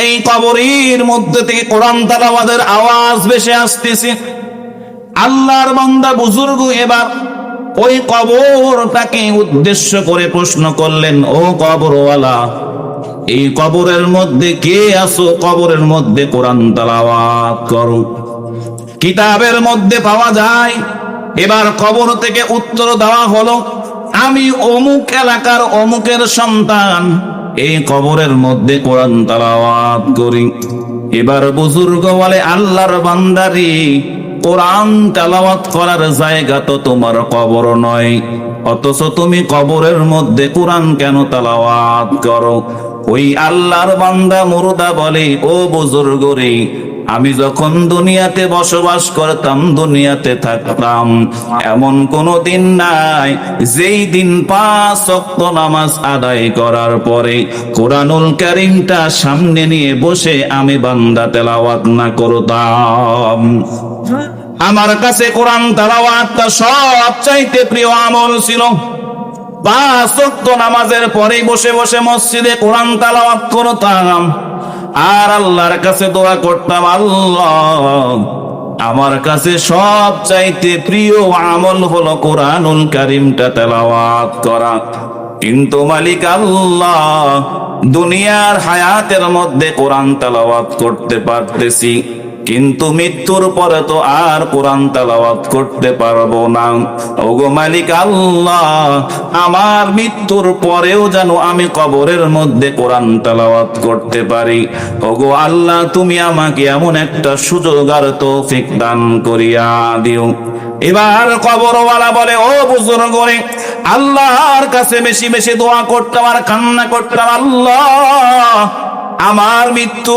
এই কবরের মধ্যে থেকে কোরআন তেলাওয়াতের আওয়াজ ভেসে আসতেছে। আল্লাহর বান্দা বুজুর্গ এবার ওই কবরটাকে উদ্দেশ্য করে প্রশ্ন করলেন, ও কবরওয়ালা, এই কবরের মধ্যে কে আছো? কবরের মধ্যে কোরআন তেলাওয়াত করো। কিতাবের মধ্যে পাওয়া যায়। এবার কবর থেকে উত্তর দেওয়া হলো, আমি অমুক এলাকার অমুকের সন্তান, এই কবরের মধ্যে কোরআন তেলাওয়াত করি। এবার বুজুর্গ বলে, আল্লাহর বান্দারি, কোরআন তেলাওয়াত করার জায়গা তো তোমার কবর নয়, অথচ তুমি কবরের মধ্যে কোরআন কেন তেলাওয়াত করো? ওই আল্লাহর বান্দা মুর্দা বলে, ও বুজুর্গ রে, আমি যখন দুনিয়াতে বসবাস করতাম, দুনিয়াতে থাকতাম, এমন কোন দিন নাই যেই দিন 5 ওয়াক্ত নামাজ আদায় করার পরে কোরআনুল কারীমটা সামনে নিয়ে বসে আমি বান্দা তেলাওয়াত না করতাম। আমার কাছে কোরআন তেলাওয়াতটা সবচাইতে প্রিয় আমল ছিল। 5 ওয়াক্ত নামাজের পরেই বসে বসে মসজিদে কোরআন তেলাওয়াত করতাম আর আল্লাহর কাছে দোয়া করতাম, আল্লাহ, আমার কাছে সবচাইতে প্রিয় আমল হলো কোরআনুল কারীমটা তেলাওয়াত করা। কিন্তু মালিক আল্লাহ, দুনিয়ার হায়াতের মধ্যে কোরআন তেলাওয়াত করতে পারতেছি, কিন্তু মৃত্যুর পরে তো আর কোরআন তেলাওয়াত করতে পারবো না। ওগো মালিক আল্লাহ, আমার মৃত্যুর পরেও যেন আমি কবরের মধ্যে কোরআন তেলাওয়াত করতে পারি। ওগো আল্লাহ, তুমি আমাকে এমন একটা সুযোগ আর তৌফিক দান করিয়া দিও। এবার কবরওয়ালা বলে, ও বুজুর্গ রে, আল্লাহর কাছে বেশি বেশি দোয়া করতাম আর কান্না করতাম, আল্লাহ, আমার মৃত্যু